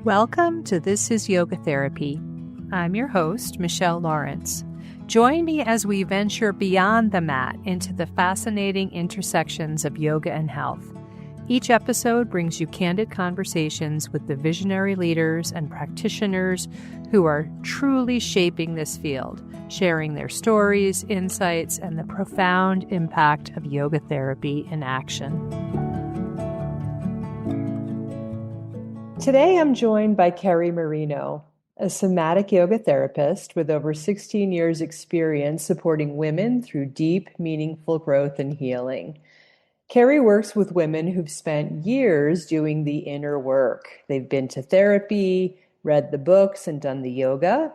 Welcome to This is Yoga Therapy. I'm your host, Michelle Lawrence. Join me as we venture beyond the mat into the fascinating intersections of yoga and health. Each episode brings you candid conversations with the visionary leaders and practitioners who are truly shaping this field, sharing their stories, insights, and the profound impact of yoga therapy in action. Today, I'm joined by Keri Marino, a somatic yoga therapist with over 16 years' experience supporting women through deep, meaningful growth and healing. Keri works with women who've spent years doing the inner work. They've been to therapy, read the books, and done the yoga.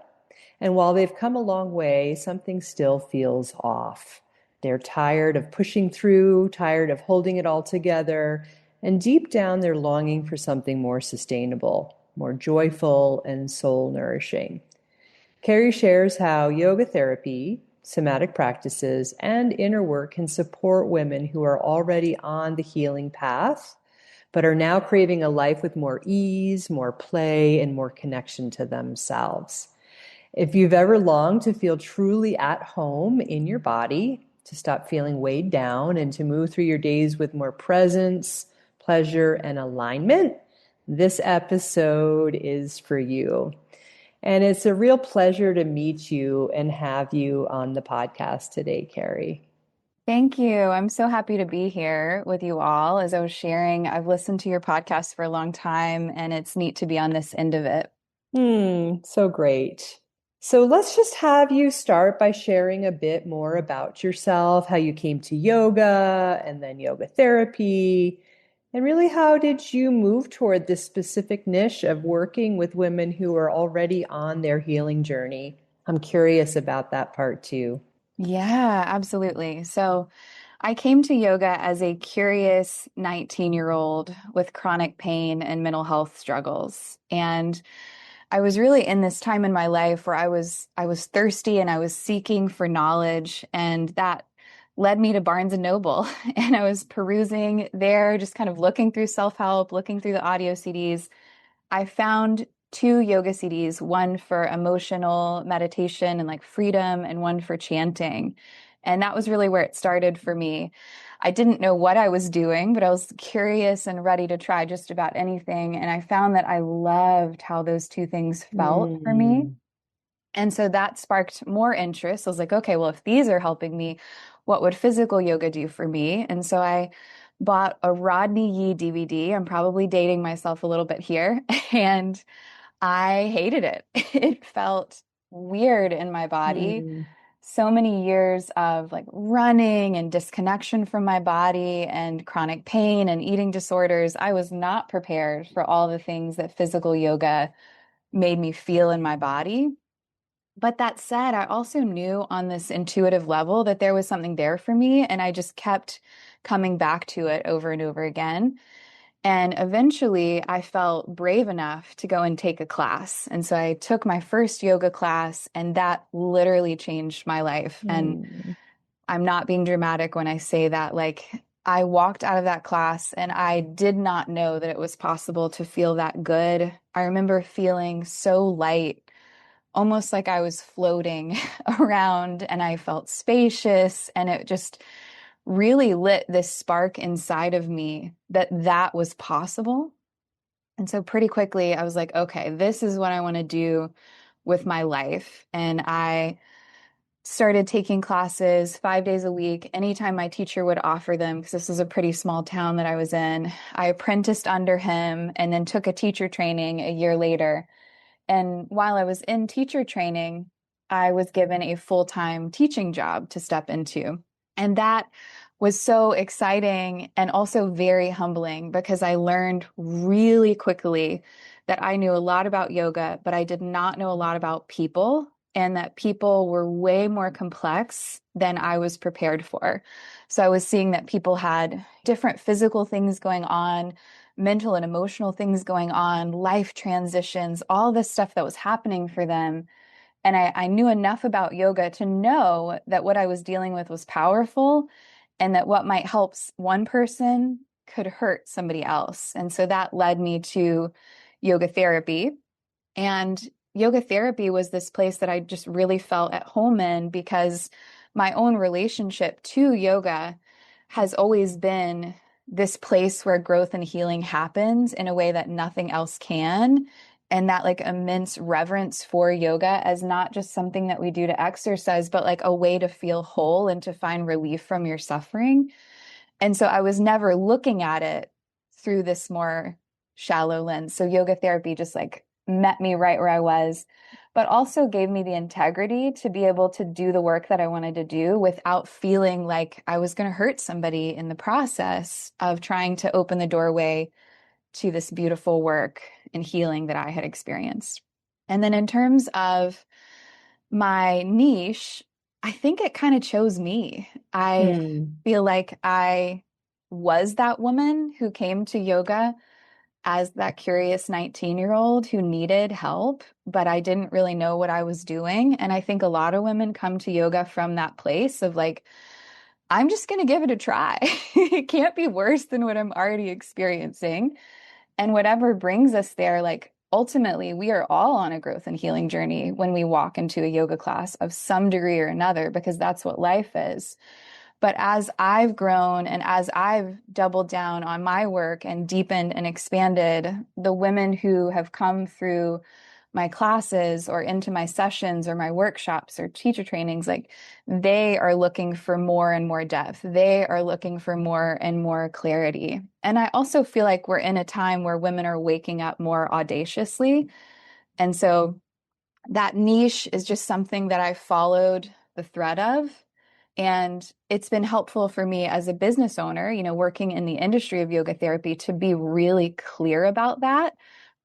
And while they've come a long way, something still feels off. They're tired of pushing through, tired of holding it all together, and deep down, they're longing for something more sustainable, more joyful, and soul-nourishing. Keri shares how yoga therapy, somatic practices, and inner work can support women who are already on the healing path, but are now craving a life with more ease, more play, and more connection to themselves. If you've ever longed to feel truly at home in your body, to stop feeling weighed down, and to move through your days with more presence, pleasure, and alignment, this episode is for you. And it's a real pleasure to meet you and have you on the podcast today, Keri. Thank you. I'm so happy to be here with you all. As I was sharing, I've listened to your podcast for a long time, and it's neat to be on this end of it. So great. So let's just have you start by sharing a bit more about yourself, how you came to yoga and then yoga therapy. And really, how did you move toward this specific niche of working with women who are already on their healing journey? I'm curious about that part too. Yeah, absolutely. So I came to yoga as a curious 19-year-old with chronic pain and mental health struggles. And I was really in this time in my life where I was thirsty and I was seeking for knowledge, and that led me to Barnes and Noble. And I was perusing there, just kind of looking through self-help, looking through the audio CDs. I found 2 yoga CDs, one for emotional meditation and like freedom, and one for chanting. And that was really where it started for me. I didn't know what I was doing, but I was curious and ready to try just about anything. And I found that I loved how those 2 things felt for me. And so that sparked more interest. I was like, okay, well, if these are helping me, what would physical yoga do for me? And so I bought a Rodney Yee DVD. I'm probably dating myself a little bit here. And I hated it. It felt weird in my body. So many years of like running and disconnection from my body and chronic pain and eating disorders. I was not prepared for all the things that physical yoga made me feel in my body. But that said, I also knew on this intuitive level that there was something there for me, and I just kept coming back to it over and over again. And eventually I felt brave enough to go and take a class. And so I took my first yoga class, and that literally changed my life. And I'm not being dramatic when I say that. Like, I walked out of that class and I did not know that it was possible to feel that good. I remember feeling so light, almost like I was floating around, and I felt spacious, and it just really lit this spark inside of me that that was possible. And so pretty quickly I was like, okay, this is what I want to do with my life. And I started taking classes 5 days a week, anytime my teacher would offer them, because this was a pretty small town that I was in. I apprenticed under him and then took a teacher training a year later. And while I was in teacher training, I was given a full-time teaching job to step into. And that was so exciting and also very humbling, because I learned really quickly that I knew a lot about yoga, but I did not know a lot about people, and that people were way more complex than I was prepared for. So I was seeing that people had different physical things going on, mental and emotional things going on, life transitions, all this stuff that was happening for them. And I knew enough about yoga to know that what I was dealing with was powerful, and that what might help one person could hurt somebody else. And so that led me to yoga therapy. And yoga therapy was this place that I just really felt at home in because my own relationship to yoga has always been this place where growth and healing happens in a way that nothing else can. And that like immense reverence for yoga as not just something that we do to exercise, but like a way to feel whole and to find relief from your suffering. And so I was never looking at it through this more shallow lens. So yoga therapy just like met me right where I was, but also gave me the integrity to be able to do the work that I wanted to do without feeling like I was going to hurt somebody in the process of trying to open the doorway to this beautiful work and healing that I had experienced. And then in terms of my niche, I think it kind of chose me. I Mm. feel like I was that woman who came to yoga as that curious 19-year-old who needed help, but I didn't really know what I was doing. And I think a lot of women come to yoga from that place of like, I'm just going to give it a try. It can't be worse than what I'm already experiencing. And whatever brings us there, like ultimately, we are all on a growth and healing journey when we walk into a yoga class of some degree or another, because that's what life is. But as I've grown and as I've doubled down on my work and deepened and expanded, the women who have come through my classes or into my sessions or my workshops or teacher trainings, like they are looking for more and more depth. They are looking for more and more clarity. And I also feel like we're in a time where women are waking up more audaciously. And so that niche is just something that I followed the thread of. And it's been helpful for me as a business owner, working in the industry of yoga therapy to be really clear about that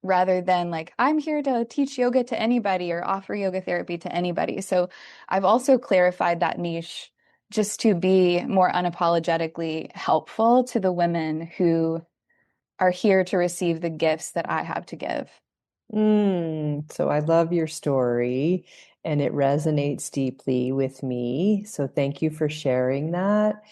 rather than like, I'm here to teach yoga to anybody or offer yoga therapy to anybody. So I've also clarified that niche just to be more unapologetically helpful to the women who are here to receive the gifts that I have to give. So I love your story and it resonates deeply with me. So thank you for sharing that.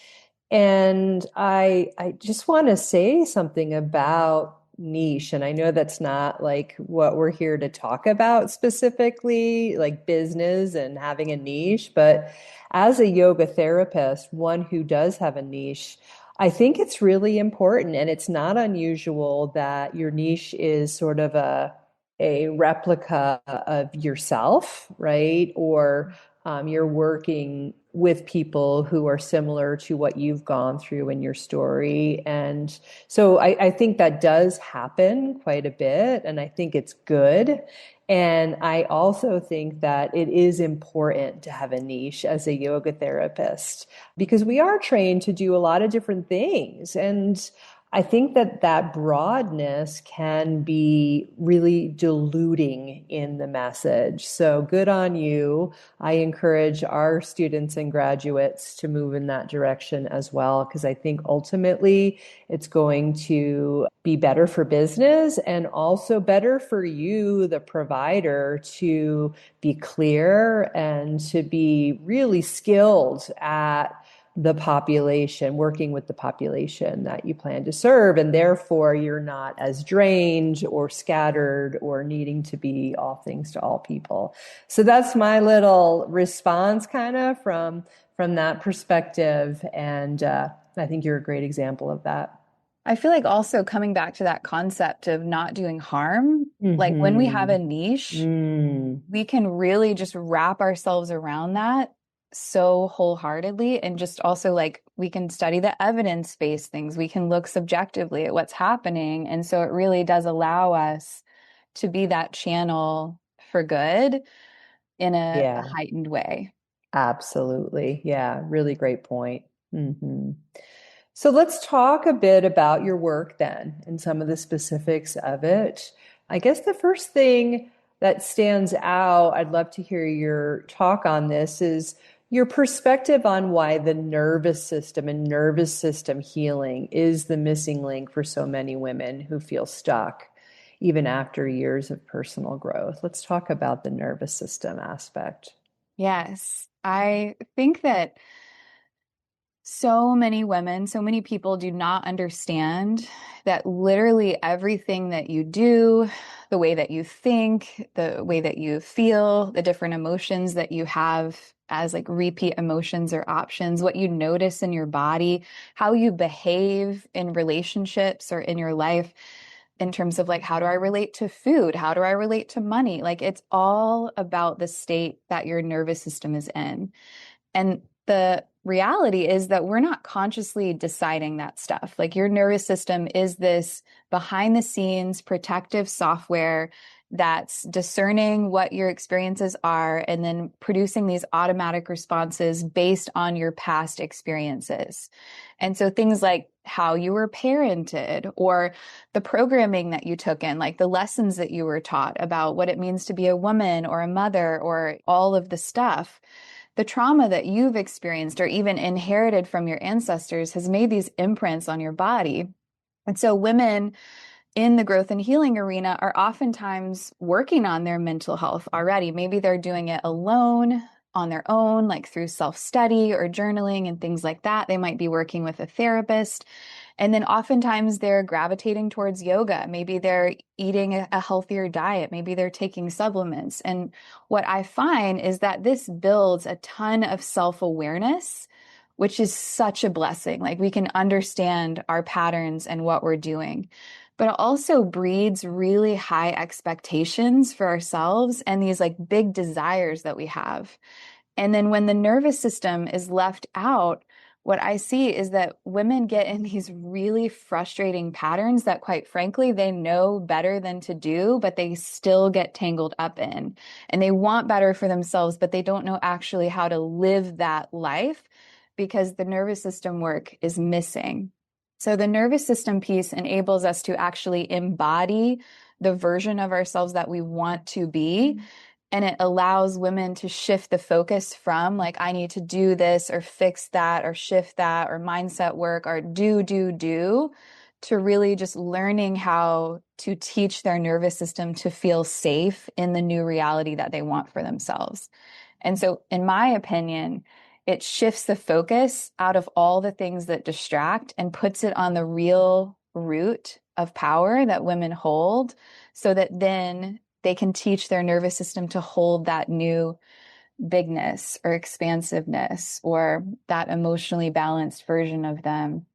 And I just want to say something about niche. And I know that's not like what we're here to talk about specifically, like business and having a niche, but as a yoga therapist, one who does have a niche, I think it's really important and it's not unusual that your niche is sort of a replica of yourself, right? Or you're working with people who are similar to what you've gone through in your story. And so I think that does happen quite a bit. And I think it's good. And I also think that it is important to have a niche as a yoga therapist because we are trained to do a lot of different things. And I think that that broadness can be really diluting in the message. So good on you. I encourage our students and graduates to move in that direction as well, because I think ultimately it's going to be better for business and also better for you, the provider, to be clear and to be really skilled at the population, working with the population that you plan to serve. And therefore, you're not as drained or scattered or needing to be all things to all people. So that's my little response kind of from that perspective. And I think you're a great example of that. I feel like also coming back to that concept of not doing harm, like when we have Mm-hmm. a niche, Mm. we can really just wrap ourselves around that so wholeheartedly and just also like we can study the evidence-based things. We can look subjectively at what's happening. And so it really does allow us to be that channel for good in a Yeah, heightened way. absolutely. Yeah, really great point. Mm-hmm. So let's talk a bit about your work then and some of the specifics of it. I guess the first thing that stands out, I'd love to hear your talk on this, is your perspective on why the nervous system and nervous system healing is the missing link for so many women who feel stuck even after years of personal growth. Let's talk about the nervous system aspect. Yes, I think that So many women, so many people do not understand that literally everything that you do, the way that you think, the way that you feel, the different emotions that you have as like repeat emotions or options, what you notice in your body, how you behave in relationships or in your life in terms of like, how do I relate to food? How do I relate to money? Like, it's all about the state that your nervous system is in. And the reality is that we're not consciously deciding that stuff. Like your nervous system is this behind the scenes protective software that's discerning what your experiences are and then producing these automatic responses based on your past experiences. And so things like how you were parented or the programming that you took in, like the lessons that you were taught about what it means to be a woman or a mother or all of the stuff, the trauma that you've experienced or even inherited from your ancestors has made these imprints on your body. And so women in the growth and healing arena are oftentimes working on their mental health already. Maybe they're doing it alone on their own, like through self-study or journaling and things like that. They might be working with a therapist. And then oftentimes they're gravitating towards yoga. Maybe they're eating a healthier diet. Maybe they're taking supplements. And what I find is that this builds a ton of self-awareness, which is such a blessing. Like we can understand our patterns and what we're doing. But it also breeds really high expectations for ourselves and these like big desires that we have. And then when the nervous system is left out, what I see is that women get in these really frustrating patterns that, quite frankly, they know better than to do, but they still get tangled up in. And they want better for themselves, but they don't know actually how to live that life because the nervous system work is missing. So the nervous system piece enables us to actually embody the version of ourselves that we want to be. And it allows women to shift the focus from like, I need to do this or fix that or shift that or mindset work or do, to really just learning how to teach their nervous system to feel safe in the new reality that they want for themselves. And so, in my opinion, it shifts the focus out of all the things that distract and puts it on the real root of power that women hold so that then they can teach their nervous system to hold that new bigness or expansiveness or that emotionally balanced version of them.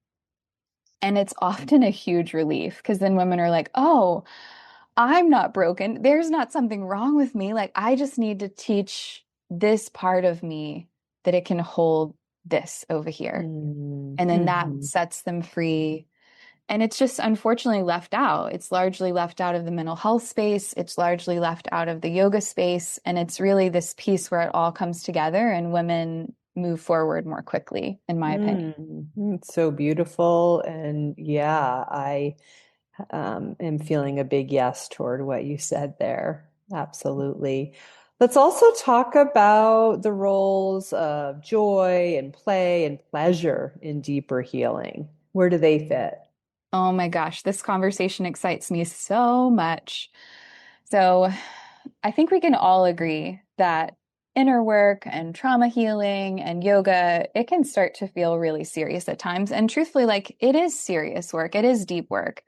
And it's often a huge relief because then women are like, oh, I'm not broken. There's not something wrong with me. Like, I just need to teach this part of me that it can hold this over here. And then that Mm-hmm. sets them free. And it's just unfortunately left out. It's largely left out of the mental health space. It's largely left out of the yoga space. And it's really this piece where it all comes together and women move forward more quickly, in my opinion. It's so beautiful. And yeah, I am feeling a big yes toward what you said there. Absolutely. Let's also talk about the roles of joy and play and pleasure in deeper healing. Where do they fit? Oh my gosh, this conversation excites me so much. So I think we can all agree that inner work and trauma healing and yoga, it can start to feel really serious at times. And truthfully, like it is serious work, it is deep work.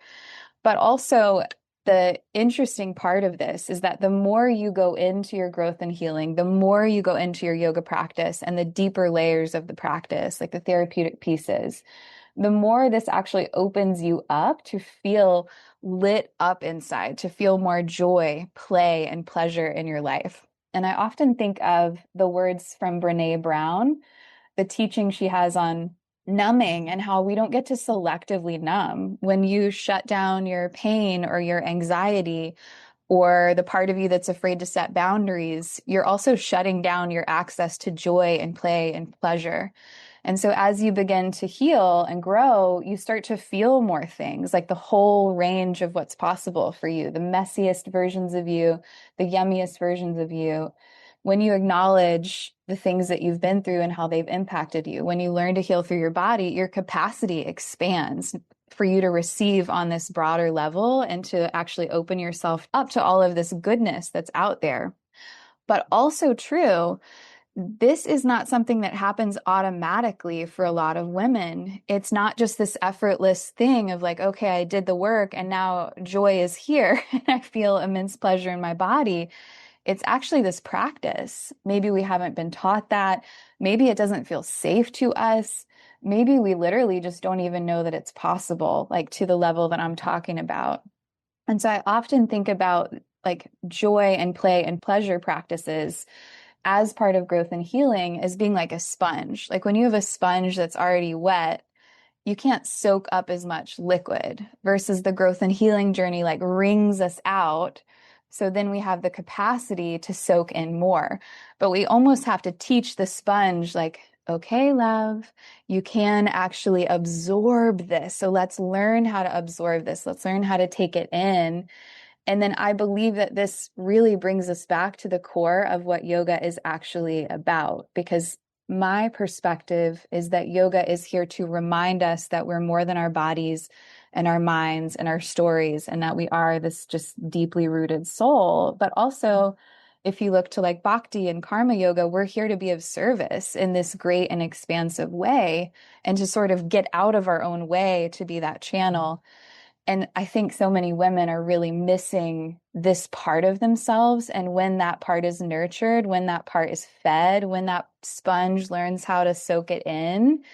But also, the interesting part of this is that the more you go into your growth and healing, the more you go into your yoga practice and the deeper layers of the practice, like the therapeutic pieces, the more this actually opens you up to feel lit up inside, to feel more joy, play, and pleasure in your life. And I often think of the words from Brene Brown, the teaching she has on numbing and how we don't get to selectively numb. When you shut down your pain or your anxiety or the part of you that's afraid to set boundaries, you're also shutting down your access to joy and play and pleasure. And so as you begin to heal and grow, you start to feel more things, like the whole range of what's possible for you, the messiest versions of you, the yummiest versions of you. When you acknowledge the things that you've been through and how they've impacted you, when you learn to heal through your body, your capacity expands for you to receive on this broader level and to actually open yourself up to all of this goodness that's out there. But also true this is not something that happens automatically for a lot of women. It's not just this effortless thing of like, okay, I did the work and now joy is here and I feel immense pleasure in my body. It's actually this practice. Maybe we haven't been taught that. Maybe it doesn't feel safe to us. Maybe we literally just don't even know that it's possible, like to the level that I'm talking about. And so I often think about like joy and play and pleasure practices as part of growth and healing as being like a sponge. Like when you have a sponge that's already wet, you can't soak up as much liquid versus the growth and healing journey like wrings us out. So then we have the capacity to soak in more. But we almost have to teach the sponge, like, okay, love, you can actually absorb this. So let's learn how to absorb this. Let's learn how to take it in. And then I believe that this really brings us back to the core of what yoga is actually about, because my perspective is that yoga is here to remind us that we're more than our bodies and our minds and our stories, and that we are this just deeply rooted soul. But also, if you look to like bhakti and karma yoga, we're here to be of service in this great and expansive way and to sort of get out of our own way to be that channel. And I think so many women are really missing this part of themselves. And when that part is nurtured, when that part is fed, when that sponge learns how to soak it in,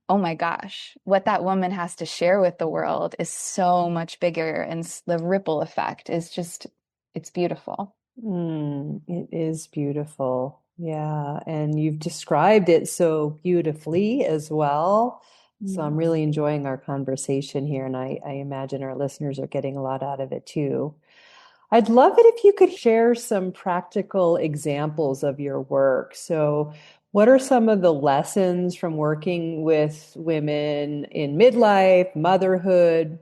oh my gosh, what that woman has to share with the world is so much bigger. And the ripple effect is just, it's beautiful. It is beautiful. Yeah. And you've described it so beautifully as well. So I'm really enjoying our conversation here, and I imagine our listeners are getting a lot out of it too. I'd love it if you could share some practical examples of your work. So, what are some of the lessons from working with women in midlife, motherhood,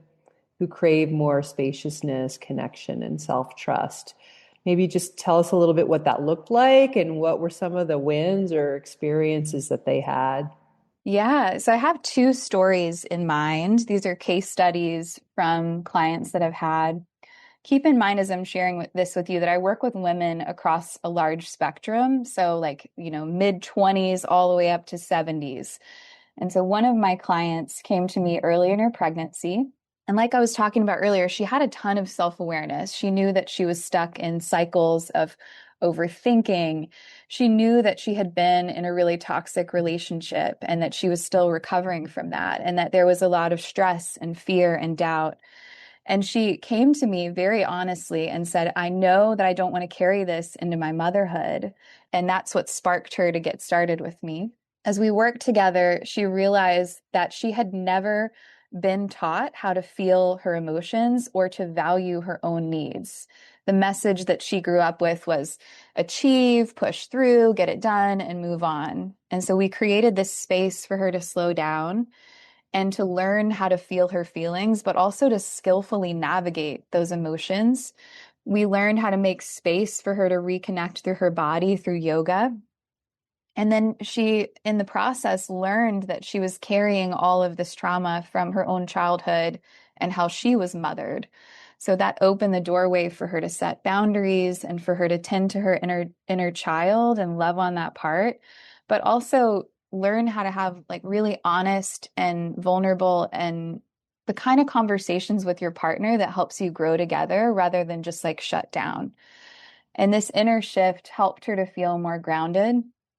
who crave more spaciousness, connection, and self-trust? Maybe just tell us a little bit what that looked like and what were some of the wins or experiences that they had. Yeah, so I have two stories in mind. These are case studies from clients that I've had. Keep in mind as I'm sharing this with you that I work with women across a large spectrum. So, like, mid 20s all the way up to 70s. And so, one of my clients came to me early in her pregnancy. And like I was talking about earlier, she had a ton of self-awareness. She knew that she was stuck in cycles of overthinking. She knew that she had been in a really toxic relationship and that she was still recovering from that, and that there was a lot of stress and fear and doubt. And she came to me very honestly and said, I know that I don't want to carry this into my motherhood. And that's what sparked her to get started with me. As we worked together, she realized that she had never been taught how to feel her emotions or to value her own needs. The message that she grew up with was achieve, push through, get it done, and move on. And so we created this space for her to slow down and to learn how to feel her feelings, but also to skillfully navigate those emotions. We learned how to make space for her to reconnect through her body through yoga. And then she, in the process, learned that she was carrying all of this trauma from her own childhood and how she was mothered. So that opened the doorway for her to set boundaries and for her to tend to her inner child and love on that part, but also learn how to have like really honest and vulnerable and the kind of conversations with your partner that helps you grow together rather than just like shut down. And this inner shift helped her to feel more grounded.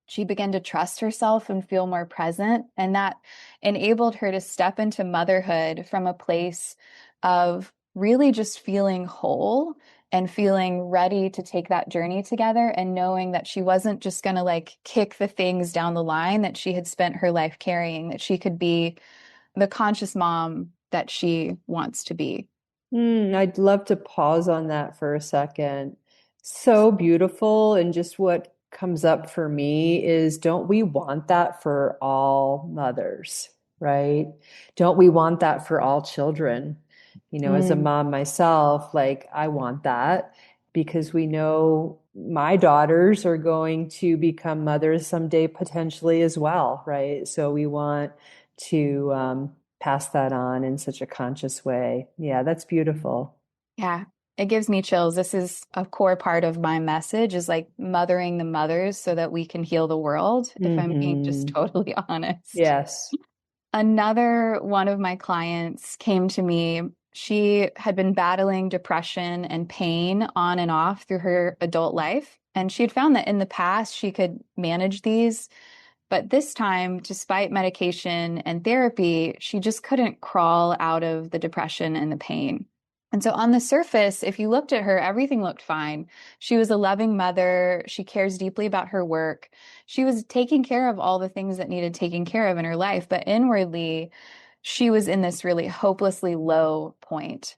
She began to trust herself and feel more present. And that enabled her to step into motherhood from a place of really just feeling whole and feeling ready to take that journey together, and knowing that she wasn't just going to like kick the things down the line that she had spent her life carrying, that she could be the conscious mom that she wants to be. I'd love to pause on that for a second. So beautiful. And just what comes up for me is, don't we want that for all mothers, right? Don't we want that for all children? As a Mm, mom myself, like I want that because we know my daughters are going to become mothers someday potentially as well, right? So we want to pass that on in such a conscious way. Yeah, that's beautiful. yeah. It gives me chills. This is a core part of my message is like mothering the mothers so that we can heal the world, if I'm being just Hmm. totally honest. Yes. Another one of my clients came to me. She had been battling depression and pain on and off through her adult life. And she had found that in the past she could manage these. But this time, despite medication and therapy, she just couldn't crawl out of the depression and the pain. And so on the surface, if you looked at her, everything looked fine. She was a loving mother. She cares deeply about her work. She was taking care of all the things that needed taking care of in her life. But inwardly, she was in this really hopelessly low point.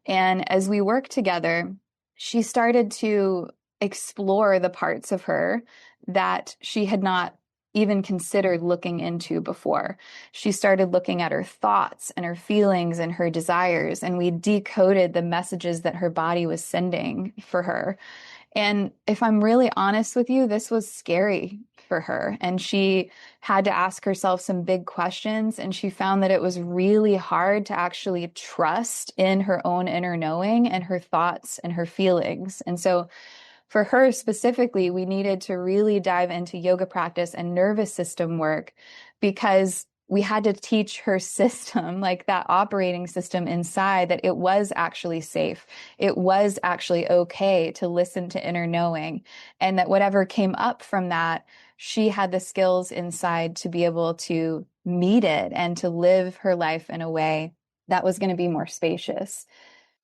And as we worked together, she started to explore the parts of her that she had not even considered looking into before. She started looking at her thoughts and her feelings and her desires, and we decoded the messages that her body was sending for her. And if I'm really honest with you, this was scary for her. And she had to ask herself some big questions. And she found that it was really hard to actually trust in her own inner knowing and her thoughts and her feelings. And so for her specifically, we needed to really dive into yoga practice and nervous system work because we had to teach her system, like that operating system inside, that it was actually safe. It was actually okay to listen to inner knowing. And that whatever came up from that, she had the skills inside to be able to meet it and to live her life in a way that was going to be more spacious.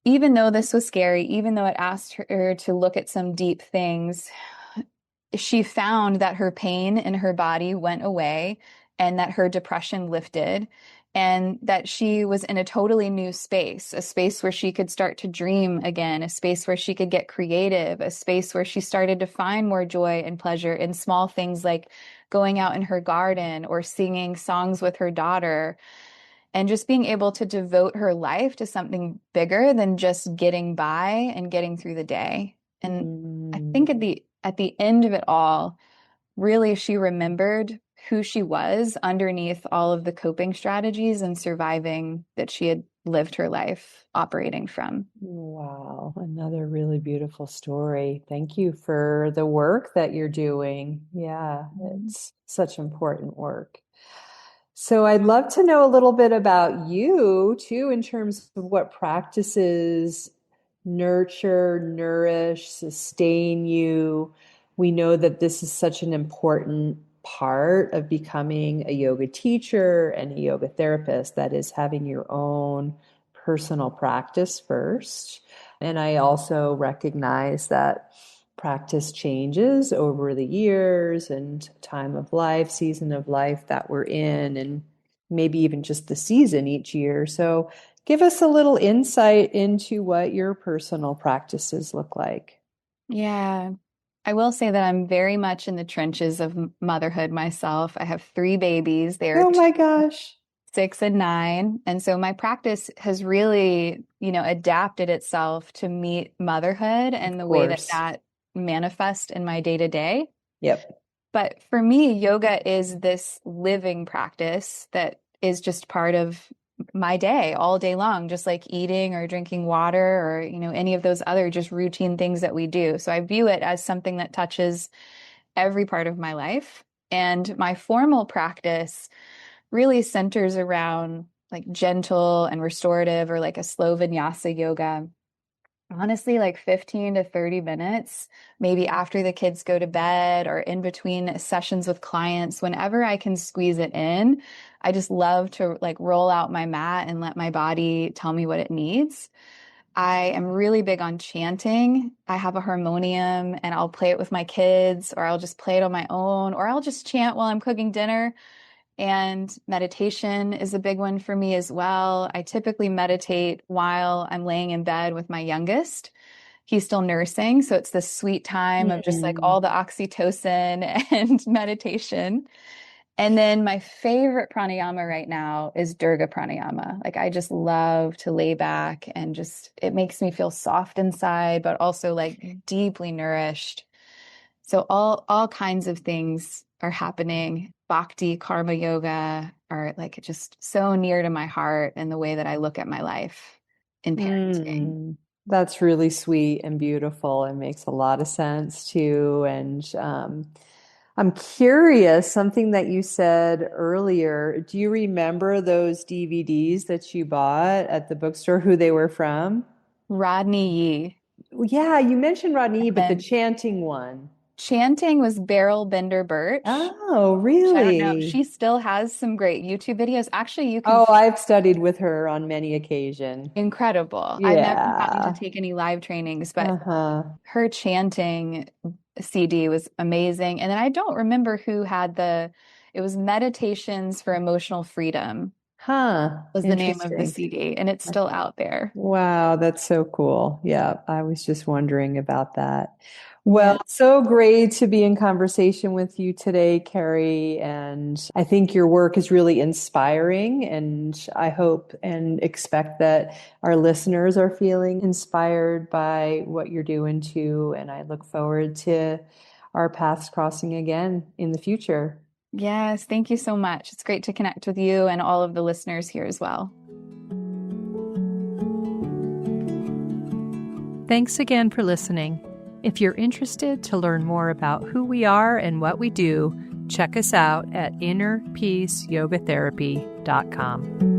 Even though this was scary, even though it asked her to look at some deep things, she found that her pain in her body went away and that her depression lifted and that she was in a totally new space, a space where she could start to dream again, a space where she could get creative, a space where she started to find more joy and pleasure in small things like going out in her garden or singing songs with her daughter and just being able to devote her life to something bigger than just getting by and getting through the day. And I Mm. think at the end of it all, really she remembered who she was underneath all of the coping strategies and surviving that she had lived her life operating from. Wow, another really beautiful story. Thank you for the work that you're doing. Yeah, it's such important work. So I'd love to know a little bit about you too, in terms of what practices nurture, nourish, sustain you. We know that this is such an important part of becoming a yoga teacher and a yoga therapist, that is having your own personal practice first. And I also recognize that practice changes over the years and time of life, season of life that we're in, and maybe even just the season each year. So give us a little insight into what your personal practices look like. Yeah. I will say that I'm very much in the trenches of motherhood myself. I have three babies. They're Oh my gosh. 6 and 9. And so my practice has really, adapted itself to meet motherhood Of and the way that course. that manifests in my day to day. Yep. But for me, yoga is this living practice that is just part of my day all day long, just like eating or drinking water or, any of those other just routine things that we do. So I view it as something that touches every part of my life. And my formal practice really centers around like gentle and restorative or like a slow vinyasa yoga. Honestly, like 15 to 30 minutes, maybe after the kids go to bed or in between sessions with clients, whenever I can squeeze it in, I just love to like roll out my mat and let my body tell me what it needs. I am really big on chanting. I have a harmonium and I'll play it with my kids, or I'll just play it on my own, or I'll just chant while I'm cooking dinner. And meditation is a big one for me as well. I typically meditate while I'm laying in bed with my youngest. He's still nursing, so it's this sweet time of just like Mm. all the oxytocin and meditation. And then my favorite pranayama right now is Durga pranayama. Like I just love to lay back and just it makes me feel soft inside, but also like deeply nourished. So all kinds of things are happening. Bhakti, karma yoga are like just so near to my heart and the way that I look at my life in parenting. Mm. That's really sweet and beautiful and makes a lot of sense too. And I'm curious, something that you said earlier. Do you remember those DVDs that you bought at the bookstore, who they were from? Rodney Yee. Yeah, you mentioned Rodney, but the And chanting one. chanting was Beryl Bender Birch, Oh, which I don't know. really? She still has some great YouTube videos. Actually, you can Oh, find I've studied with her on many occasion. incredible. I've never gotten to Yeah. take any live trainings, but Uh-huh. her chanting CD was amazing. And then I don't remember who had it was Meditations for Emotional Freedom Huh. was the name of the Interesting. CD, and it's still out there. Wow, that's so cool. Yeah, I was just wondering about that. Well, Yeah. so great to be in conversation with you today, Keri. And I think your work is really inspiring. And I hope and expect that our listeners are feeling inspired by what you're doing too. And I look forward to our paths crossing again in the future. Yes, thank you so much. It's great to connect with you and all of the listeners here as well. Thanks again for listening. If you're interested to learn more about who we are and what we do, check us out at innerpeaceyogatherapy.com.